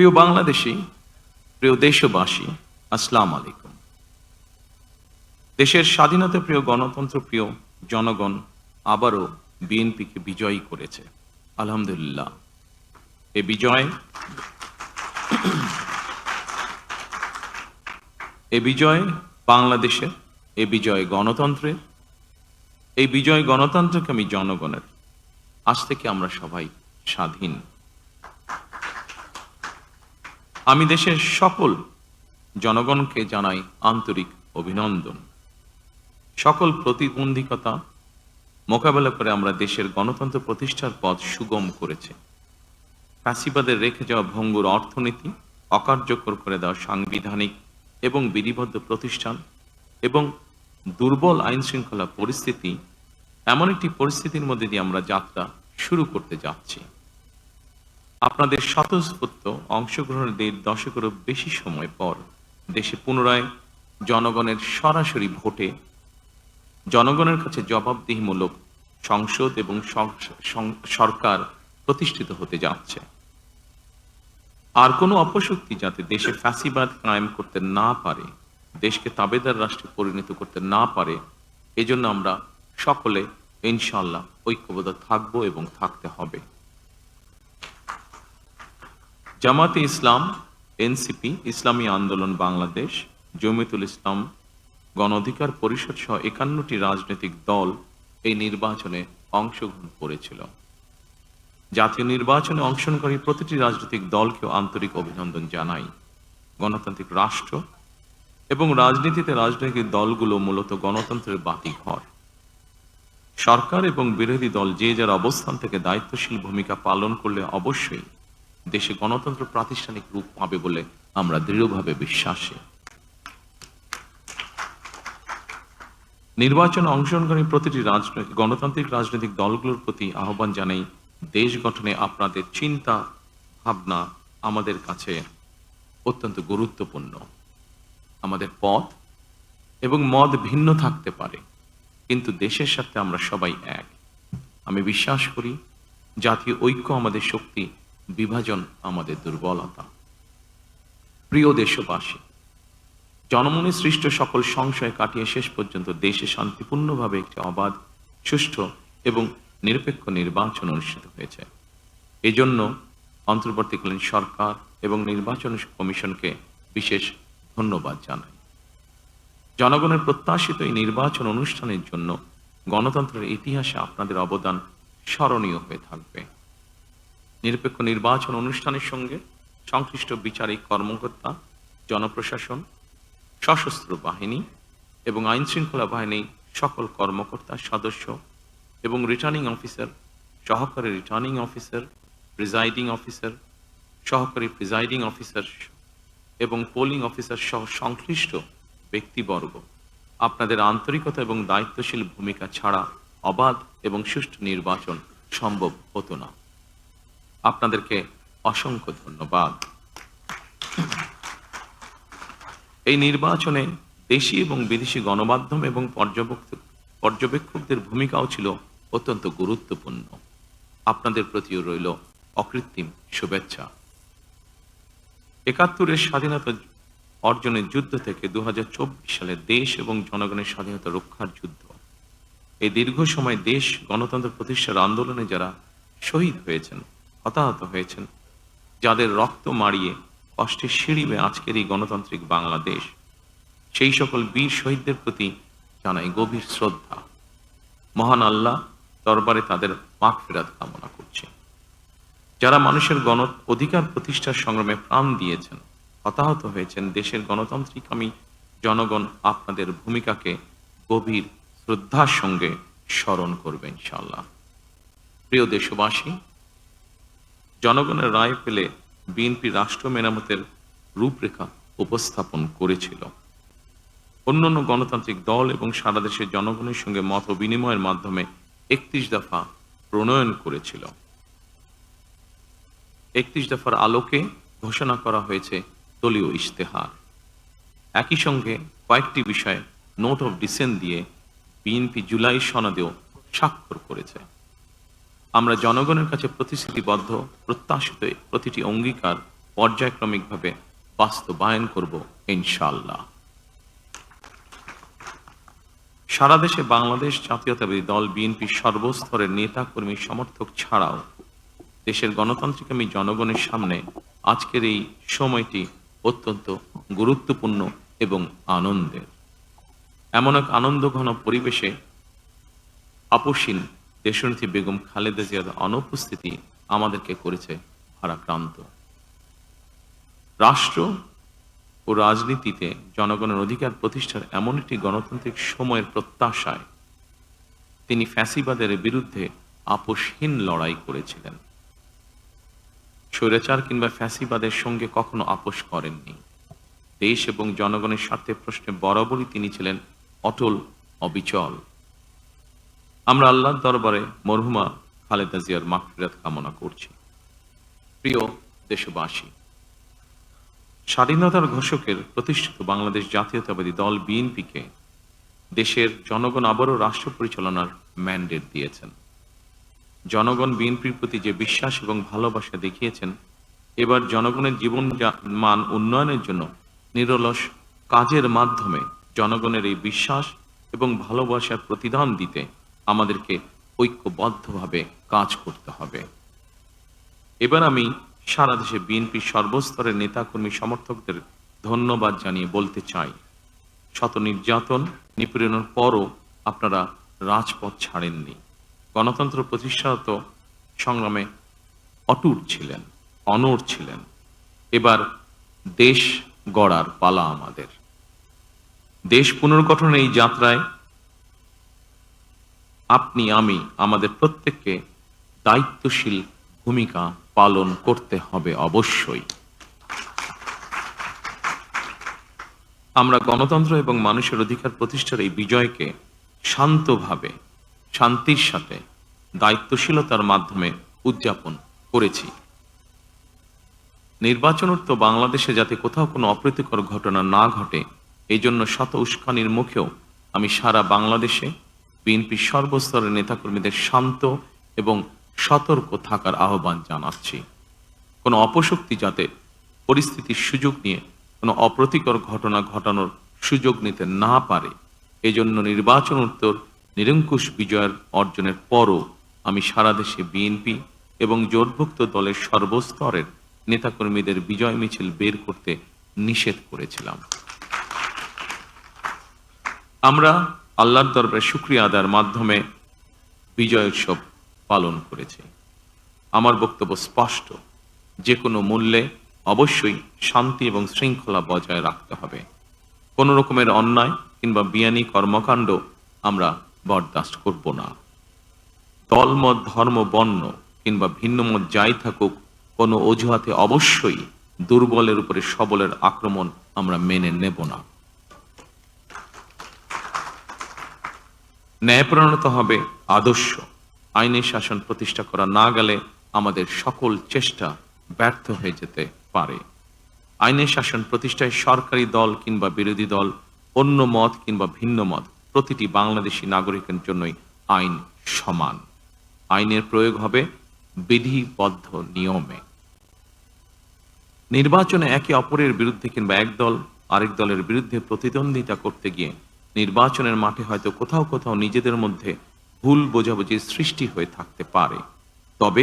প্রিয় বাংলাদেশী, প্রিয় দেশবাসী, আসসালামু আলাইকুম। দেশের স্বাধীনতা প্রিয় গণতন্ত্র প্রিয় জনগণ আবারও বিএনপিকে বিজয়ী করেছে। আলহামদুলিল্লাহ। এ বিজয় এ বিজয় বাংলাদেশের, এ বিজয় গণতন্ত্রের, এই বিজয় গণতন্ত্রকামী জনগণের। আজ থেকে আমরা সবাই স্বাধীন। আমি দেশের সকল জনগণকে জানাই আন্তরিক অভিনন্দন। সকল প্রতিবন্ধকতা মোকাবেলা করে আমরা দেশের গণতন্ত্র প্রতিষ্ঠার পথ সুগম করেছে। ফ্যাসিবাদের রেখে যাওয়া ভঙ্গুর অর্থনীতি, অকার্যকর করে দেওয়া সাংবিধানিক এবং বিধিবদ্ধ প্রতিষ্ঠান এবং দুর্বল আইন শৃঙ্খলা পরিস্থিতি, এমন একটি পরিস্থিতির মধ্যে দিয়ে আমরা যাত্রা শুরু করতে যাচ্ছি। আপনাদের স্বতঃস্ফূর্ত অংশগ্রহণের 1.5 দশকেরও বেশি সময় পর দেশে পুনরায় জনগণের সরাসরি ভোটে জনগণের কাছে জবাবদিহিমূলক সংসদ এবং সরকার প্রতিষ্ঠিত হতে যাচ্ছে। আর কোনো অপশক্তি যাতে দেশে ফ্যাসিবাদ কায়েম করতে না পারে, দেশকে তাবেদার রাষ্ট্রে পরিণত করতে না পারে, এজন্য আমরা সকলে ইনশাআল্লাহ ঐক্যবদ্ধ থাকব এবং থাকতে হবে। জামাতে ইসলাম, এনসিপি, ইসলামী আন্দোলন বাংলাদেশ, জমিয়তুল ইসলাম, গণ অধিকার পরিষদ সহ 51টি রাজনৈতিক দল এই নির্বাচনে অংশগ্রহণ করেছিল। জাতীয় নির্বাচনে অংশগ্রহণকারী প্রতিটি রাজনৈতিক দলকেও আন্তরিক অভিনন্দন জানাই। গণতান্ত্রিক রাষ্ট্র এবং রাজনীতিতে রাজনৈতিক দলগুলো মূলত গণতন্ত্রের বাতিঘর। সরকার এবং বিরোধী দল যে যার অবস্থান থেকে দায়িত্বশীল ভূমিকা পালন করলে অবশ্যই দেশে গণতন্ত্র প্রাতিষ্ঠানিক রূপ পাবে বলে আমরা দৃঢ়ভাবে বিশ্বাসী। নির্বাচনে অংশগ্রহণকারী প্রতিটি গণতান্ত্রিক রাজনৈতিক দলগুলোর প্রতি আহ্বান জানাই, দেশ গঠনে আপনাদের চিন্তা ভাবনা আমাদের কাছে অত্যন্ত গুরুত্বপূর্ণ। আমাদের পথ এবং মত ভিন্ন থাকতে পারে, কিন্তু দেশের সাথে আমরা সবাই এক। আমি বিশ্বাস করি জাতীয় ঐক্য আমাদের শক্তি, বিভাজন আমাদের দুর্বলতা। প্রিয় দেশবাসী, জনমনে সৃষ্ট সকল সংশয় কাটিয়ে শেষ পর্যন্ত দেশে শান্তিপূর্ণভাবে একটি অবাধ, সুষ্ঠু এবং নিরপেক্ষ নির্বাচন অনুষ্ঠিত হয়েছে। এজন্য অন্তর্বর্তীকালীন সরকার এবং নির্বাচন কমিশনকে বিশেষ ধন্যবাদ জানাই। জনগণের প্রত্যাশিত এই নির্বাচন অনুষ্ঠানের জন্য গণতন্ত্রের ইতিহাসে আপনাদের অবদান স্মরণীয় হয়ে থাকবে। নিরপেক্ষ নির্বাচন অনুষ্ঠানের সঙ্গে সংশ্লিষ্ট বিচারিক কর্মকর্তা, জনপ্রশাসন, সশস্ত্র বাহিনী এবং আইন শৃঙ্খলা বাহিনী সকল কর্মকর্তা, সদস্য এবং রিটার্নিং অফিসার, সহকারী রিটার্নিং অফিসার, প্রিজাইডিং অফিসার, সহকারী প্রিজাইডিং অফিসার এবং পোলিং অফিসার সহ সংশ্লিষ্ট ব্যক্তিবর্গ, আপনাদের আন্তরিকতা এবং দায়িত্বশীল ভূমিকা ছাড়া অবাধ এবং সুষ্ঠু নির্বাচন সম্ভব হতো না। আপনাদেরকে অসংখ্য ধন্যবাদ। এই নির্বাচনে দেশি এবং বিদেশি গণমাধ্যম এবং পর্যবেক্ষকদের ভূমিকাও ছিল অত্যন্ত গুরুত্বপূর্ণ। আপনাদের প্রতিও রইল অকৃত্রিম শুভেচ্ছা। ৭১-এর স্বাধীনতা অর্জনের যুদ্ধ থেকে ২০২৪ সালে দেশ এবং জনগণের স্বাধীনতা রক্ষার যুদ্ধ। এই দীর্ঘ সময় দেশ গণতন্ত্র প্রতিষ্ঠার আন্দোলনে যারা শহীদ হয়েছেন, হতাহত হয়েছেন, যাদের রক্ত মাড়িয়ে কষ্টের সিঁড়ি বেয়ে আজকের এই গণতান্ত্রিক বাংলাদেশ, সেই সকল বীর শহীদদের প্রতি জানাই গভীর শ্রদ্ধা। মহান আল্লাহ দরবারে তাদের মাগফিরাত কামনা করছি। যারা মানুষের গণ অধিকার প্রতিষ্ঠার সংগ্রামে প্রাণ দিয়েছেন, হতাহত হয়েছেন, দেশের গণতান্ত্রিকামী জনগণ আপনাদের ভূমিকাকে গভীর শ্রদ্ধার সঙ্গে স্মরণ করবে ইনশাআল্লাহ। প্রিয় দেশবাসী, জনগণের রায় পেলে বিএনপি রাষ্ট্র মেরামতের রূপরেখা উপস্থাপন করেছিল। অন্যান্য গণতান্ত্রিক দল এবং সারা দেশের জনগণের সঙ্গে মত বিনিময়ের মাধ্যমে ৩১ দফা প্রণয়ন করেছিল। ৩১ দফার আলোকে ঘোষণা করা হয়েছে দলীয় ইশতেহার। একই সঙ্গে কয়েকটি বিষয়ে নোট অফ ডিসেন্ট দিয়ে বিএনপি জুলাই সনদেও স্বাক্ষর করেছে। আমরা জনগণের কাছে প্রতিশ্রুতিবদ্ধ, প্রত্যাশিত প্রতিটি অঙ্গীকার পর্যায়ক্রমিকভাবে বাস্তবায়ন করব ইনশাআল্লাহ। সারা দেশে বাংলাদেশ জাতীয়তাবাদী দল বিএনপির সর্বস্তরের নেতা কর্মী সমর্থক ছাড়াও দেশের গণতান্ত্রিকামী জনগণের সামনে আজকের এই সময়টি অত্যন্ত গুরুত্বপূর্ণ এবং আনন্দের। এমন এক আনন্দঘন পরিবেশে আপসীন দেশনেত্রী বেগম খালেদা জিয়ার অনুপস্থিতি আমাদেরকে করেছে ভারাক্রান্ত। রাষ্ট্র ও রাজনীতিতে জনগণের অধিকার প্রতিষ্ঠার এমন একটি গণতান্ত্রিক সময়ের প্রত্যাশায় তিনি ফ্যাসিবাদের বিরুদ্ধে আপোষহীন লড়াই করেছিলেন। স্বৈরাচার কিংবা ফ্যাসিবাদের সঙ্গে কখনো আপোষ করেননি। দেশ এবং জনগণের স্বার্থে প্রশ্নে বরাবরই তিনি ছিলেন অটল, অবিচল। আমরা আল্লাহর দরবারে মরহুমা খালেদা জিয়ার মাগফিরাত কামনা করছি। প্রিয় দেশবাসী, স্বাধীনতার ঘোষকের প্রতিষ্ঠিত বাংলাদেশ জাতীয়তাবাদী দল বিএনপিকে দেশের জনগণ আবারও রাষ্ট্র পরিচালনার ম্যান্ডেট দিয়েছেন। জনগণ বিএনপির প্রতি যে বিশ্বাস এবং ভালোবাসা দেখিয়েছেন, এবার জনগণের জীবন মান উন্নয়নের জন্য নিরলস কাজের মাধ্যমে জনগণের এই বিশ্বাস এবং ভালোবাসার প্রতিদান দিতে আমাদেরকে ঐক্যবদ্ধভাবে কাজ করতে হবে। এবার আমি সারা দেশে বিএনপির সর্বস্তরের নেতাকর্মী সমর্থকদের ধন্যবাদ জানিয়ে বলতে চাই, শত নির্যাতন নিপীড়নের পরও আপনারা রাজপথ ছাড়েননি। গণতন্ত্র প্রতিষ্ঠাত সংগ্রামে অটুট ছিলেন, অনড় ছিলেন। এবার দেশ গড়ার পালা আমাদের। দেশ পুনর্গঠনের এই যাত্রায় আপনি, আমি, আমাদের প্রত্যেককে দায়িত্বশীল ভূমিকা পালন করতে হবে অবশ্যই। আমরা গণতন্ত্র এবং মানুষের অধিকার প্রতিষ্ঠার এই বিজয়কে শান্তভাবে, শান্তির সাথে, দায়িত্বশীলতার মাধ্যমে উদযাপন করেছি। নির্বাচনোত্তর বাংলাদেশে যাতে কোথাও কোনো অপ্রীতিকর ঘটনা না ঘটে, এই জন্য শত উস্কানির মুখেও আমি সারা বাংলাদেশে বিএনপির সর্বস্তরের নেতাকর্মীদের শান্ত এবং সতর্ক থাকার আহ্বান জানাচ্ছি। কোনো অপশক্তি যাতে পরিস্থিতির সুযোগ নিয়ে কোনো অপ্রীতিকর ঘটনা ঘটানোর সুযোগ নিতে না পারে, এজন্য নির্বাচনোত্তর নিরঙ্কুশ বিজয়ের অর্জনের পরও আমি সারা দেশে বিএনপি এবং জোটভুক্ত দলের সর্বস্তরের নেতাকর্মীদের বিজয় মিছিল বের করতে নিষেধ করেছিলাম। আমরা আল্লাহর দরবারে শুকরিয়া আদায়ের মাধ্যমে বিজয় উৎসব পালন করেছি। আমার বক্তব্য স্পষ্ট, যে কোনো মূল্যে অবশ্যই শান্তি এবং শৃঙ্খলা বজায় রাখতে হবে। কোনো রকমের অন্যায় কিংবা বিয়ানি কর্মকাণ্ড আমরা বরদাস্ত করব না। দলমত, ধর্ম, বর্ণ কিংবা ভিন্ন মত যাই থাকুক, কোনো অজুহাতে অবশ্যই দুর্বলের উপরে সবলের আক্রমণ আমরা মেনে নেব না। ন্যায়পরায়ণতা হবে আদর্শ। আইনের শাসন প্রতিষ্ঠা করা না গেলে আমাদের সকল চেষ্টা ব্যর্থ হয়ে যেতে পারে। আইনের শাসন প্রতিষ্ঠায় সরকারি দল কিংবা বিরোধী দল, অন্য মত কিংবা ভিন্ন মত, প্রতিটি বাংলাদেশী নাগরিকের জন্যই আইন সমান। আইনের প্রয়োগ হবে বিধিবদ্ধ নিয়মে। নির্বাচনে একে অপরের বিরুদ্ধে কিংবা এক দল আরেক দলের বিরুদ্ধে প্রতিদ্বন্দ্বিতা করতে গিয়ে নির্বাচনের মাঠে হয়তো কোথাও কোথাও নিজেদের মধ্যে ভুল বোঝাবুঝির সৃষ্টি হয়ে থাকতে পারে। তবে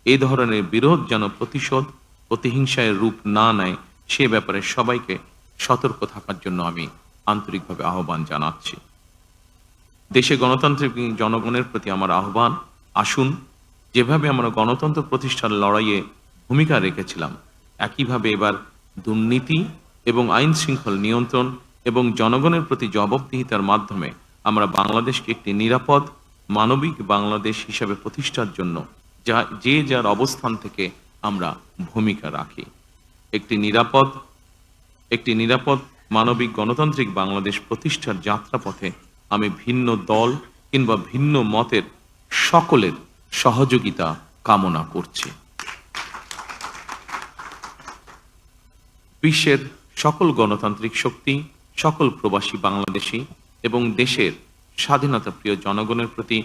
এ ধরনের বিরোধ যেন প্রতিশোধ, প্রতিহিংসায় রূপ না নেয়, সে ব্যাপারে সবাইকে সতর্ক থাকার জন্য আমি আন্তরিকভাবে আহ্বান জানাচ্ছি। দেশে গণতান্ত্রিক জনগণের প্রতি আমার আহ্বান, আসুন যেভাবে আমরা গণতন্ত্র প্রতিষ্ঠার লড়াইয়ে ভূমিকা রেখেছিলাম, একইভাবে এবার দুর্নীতি এবং আইন শৃঙ্খল নিয়ন্ত্রণ এবং জনগণের প্রতি জবাবদিহিতার মাধ্যমে আমরা বাংলাদেশকে একটি নিরাপদ, মানবিক বাংলাদেশ হিসাবে প্রতিষ্ঠার জন্য যে যার অবস্থান থেকে আমরা ভূমিকা রাখি। একটি নিরাপদ মানবিক গণতান্ত্রিক বাংলাদেশ প্রতিষ্ঠার যাত্রাপথে আমি ভিন্ন দল কিংবা ভিন্ন মতের সকলের সহযোগিতা কামনা করছি। বিশ্বের সকল গণতান্ত্রিক শক্তি, সকল প্রবাসী বাংলাদেশী এবং দেশের স্বাধীনতা প্রিয় জনগণের প্রতি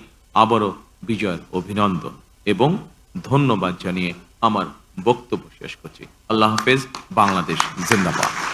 আবারও বিজয়ের অভিনন্দন এবং ধন্যবাদ জানিয়ে আমার বক্তব্য শেষ করছি। আল্লাহ হাফেজ। বাংলাদেশ জিন্দাবাদ।